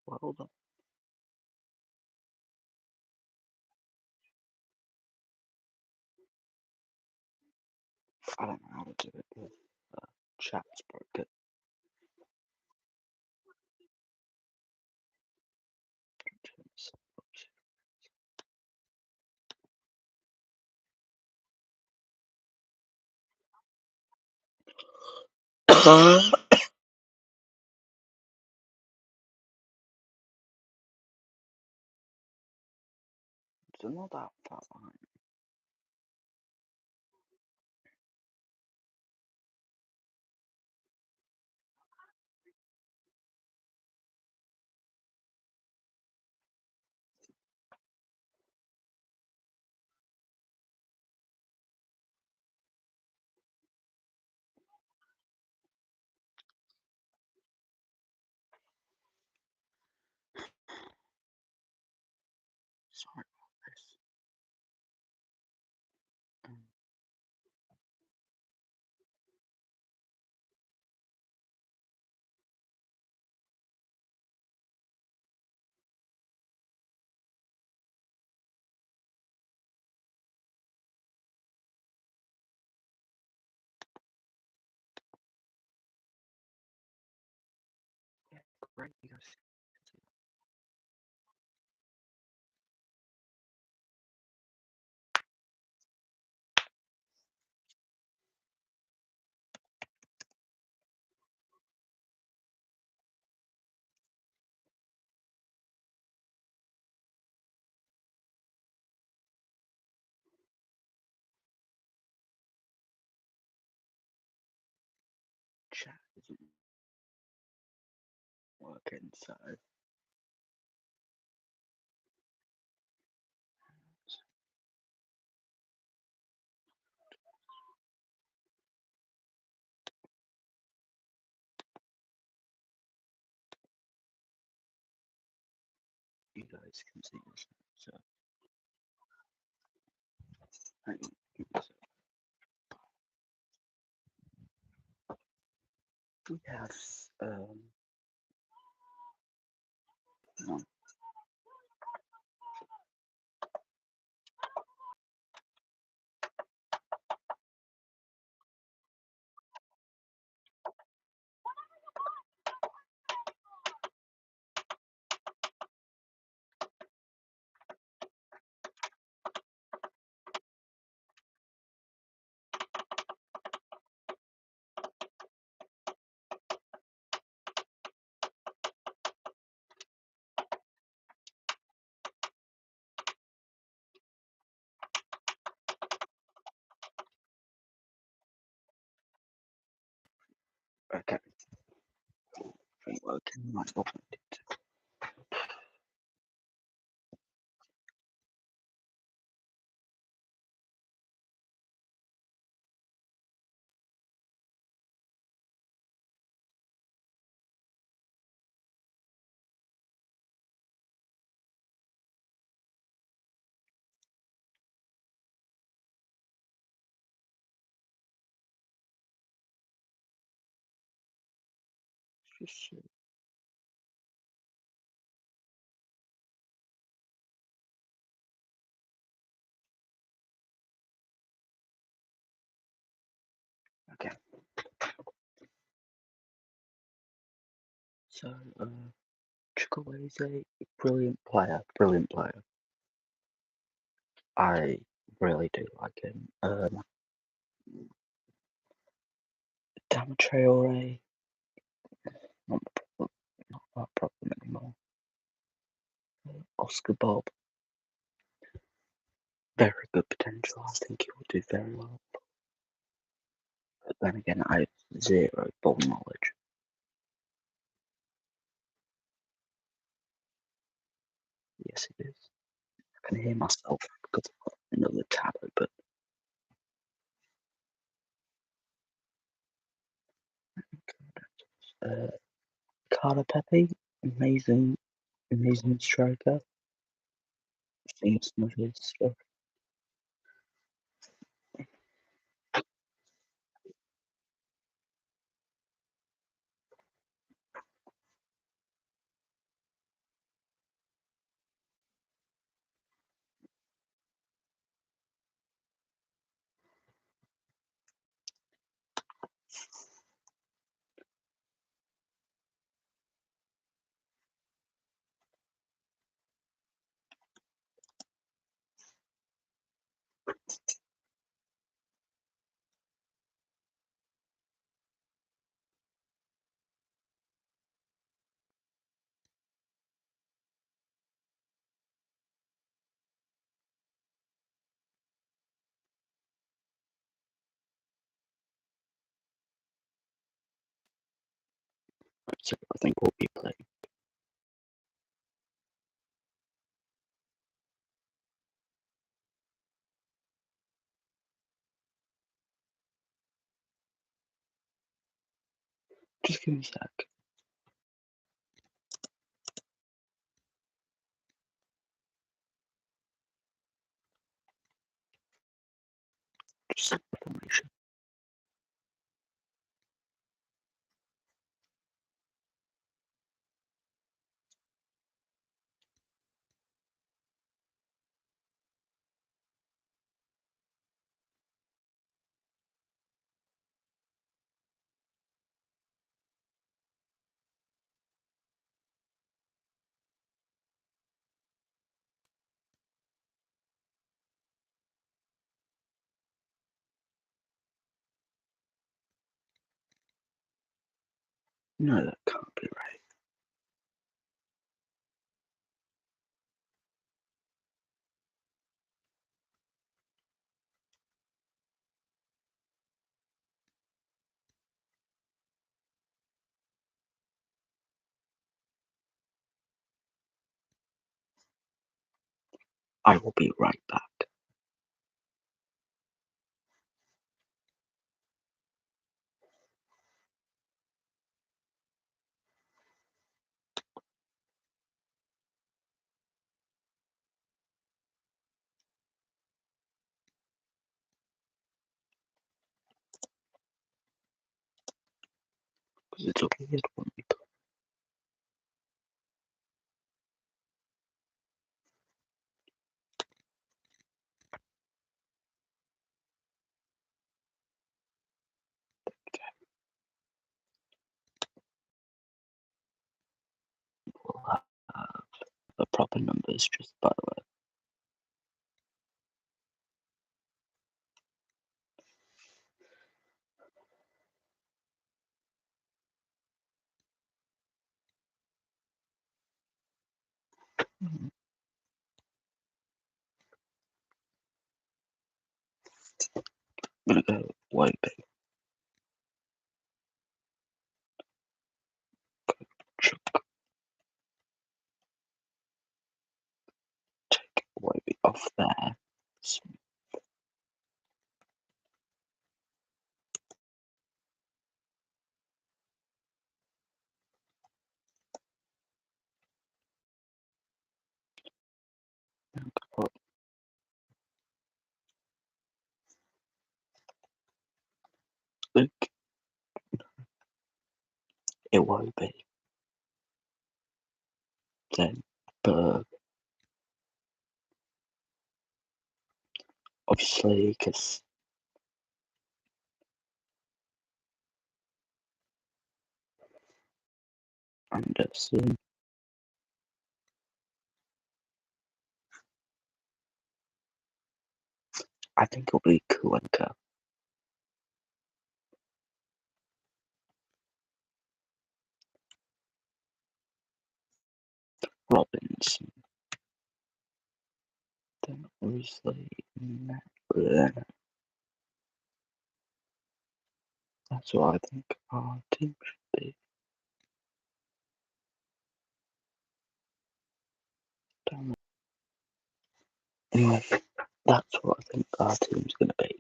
Well done. I don't know how to do it. The chat's broken. It's not that far behind. Sorry about this. Yeah, great. You guys can see chat isn't working, so you guys can see this. So hang on. We have no, okay. Ain't working. Might not find it. Just okay. So Chukwueze, brilliant player, brilliant player. I really do like him. Dama Traore, not my problem, not my problem anymore. Oscar Bob, very good potential. I think he will do very well. But then again, I have zero ball knowledge. Yes, it is. I can hear myself because I've got another tab open. Carter Pepe, amazing, amazing striker. Seen some of his stuff. So I think we'll be playing. Just give me a sec. Just some information. No, that can't be right. I will be right back. Because it's a weird one. We'll have the proper numbers just by the way. I'm gonna go way big. Chuck. Take way off there. Put big. It won't be. Then Berg. Obviously, because Anderson. I think it'll be Kuenka. Robinson. Then obviously that's what I think our team should be. Damn it. Anyway, that's what I think our team's gonna be.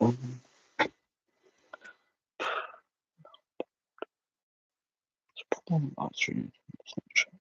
It's probably not answering sure.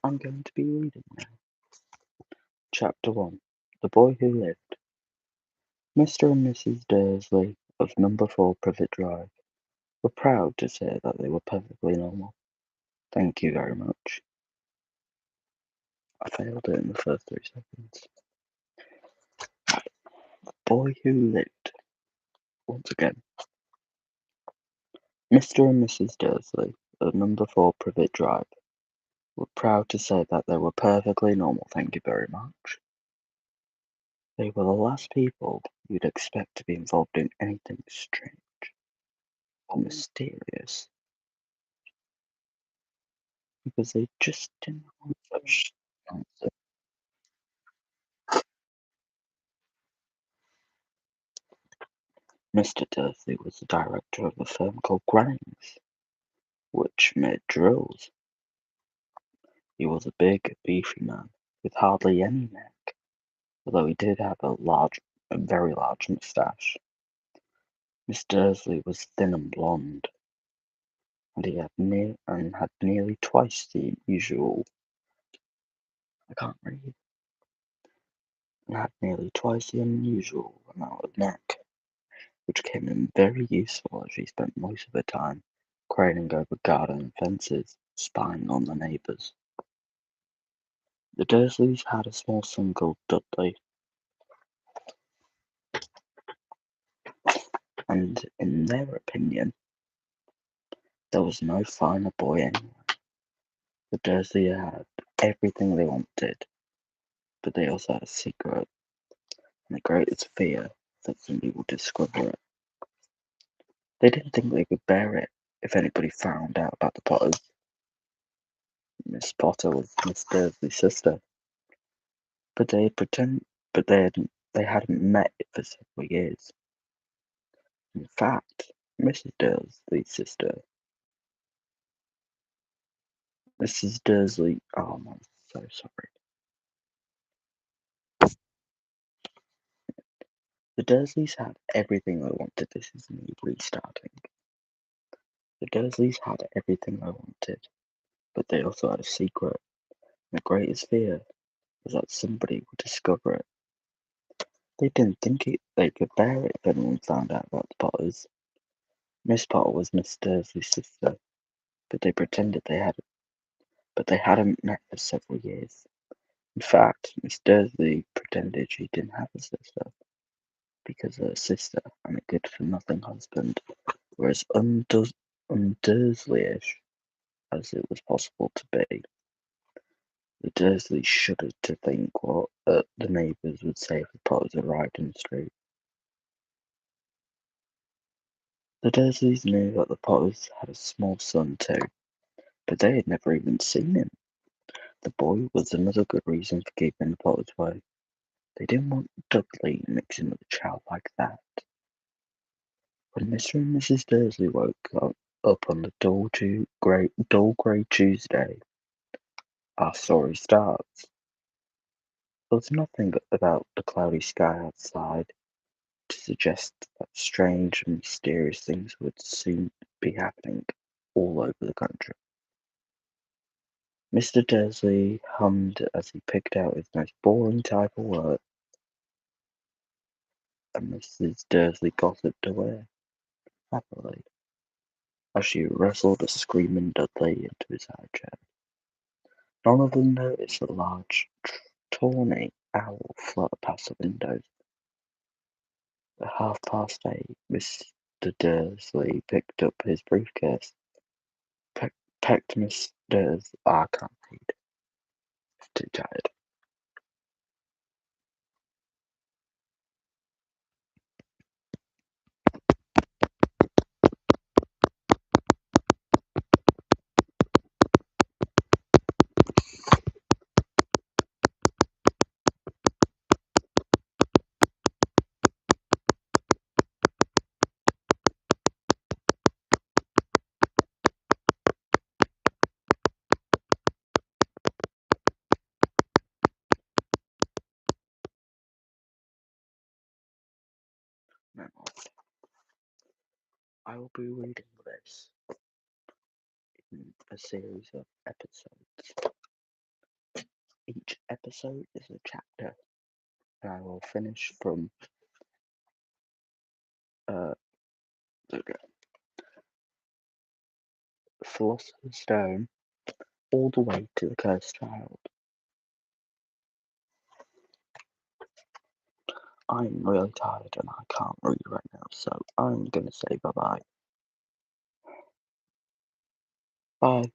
I'm going to be reading now. Chapter 1. The Boy Who Lived. Mr. and Mrs. Dursley of Number 4 Privet Drive were proud to say that they were perfectly normal. Thank you very much. I failed it in the first 3 seconds. Boy Who Lived. Once again. Mr. and Mrs. Dursley of Number 4 Privet Drive were proud to say that they were perfectly normal. Thank you very much. They were the last people you'd expect to be involved in anything strange or mysterious, because they just didn't want such nonsense. Mr. Dursley was the director of a firm called Grannings, which made drills. He was a big, beefy man with hardly any neck, although he did have a very large moustache. Miss Dursley was thin and blonde, and he had nearly twice the usual. I can't read. And had nearly twice the unusual amount of neck, which came in very useful as she spent most of her time craning over garden fences, spying on the neighbours. The Dursleys had a small son called Dudley, and in their opinion, there was no finer boy anywhere. The Dursleys had everything they wanted, but they also had a secret, and the greatest fear that somebody would discover it. They didn't think they could bear it if anybody found out about the Potters. Miss Potter was Miss Dursley's sister, but they hadn't met for several years. In fact, Mrs. Dursley's sister, Mrs. Dursley, oh, I'm so sorry. The Dursleys had everything they wanted. This is me restarting. The Dursleys had everything they wanted, but they also had a secret. And the greatest fear was that somebody would discover it. They didn't think they could bear it if anyone found out about the Potters. Miss Potter was Miss Dursley's sister, but they hadn't met for several years. In fact, Miss Dursley pretended she didn't have a sister, because her sister and a good-for-nothing husband were as un-Dursleyish as it was possible to be. The Dursleys shuddered to think what the neighbours would say if the Potters arrived in the street. The Dursleys knew that the Potters had a small son too, but they had never even seen him. The boy was another good reason for keeping the Potters away. They didn't want Dudley mixing with a child like that. When Mr. and Mrs. Dursley woke up on the dull grey Tuesday, our story starts. There was nothing about the cloudy sky outside to suggest that strange and mysterious things would soon be happening all over the country. Mr. Dursley hummed as he picked out his most boring type of work, and Mrs. Dursley gossiped away happily as she wrestled a screaming Dudley into his high chair. None of them noticed a large, tawny owl flutter past the windows. At 8:30, Mr. Dursley picked up his briefcase, pecked Miss Dursley. I can't read. Too tired. Now, I will be reading this in a series of episodes. episode is a chapter, and I will finish from the Philosopher's Stone all the way to the Cursed Child. I'm really tired and I can't read right now, so I'm gonna say bye-bye. Bye.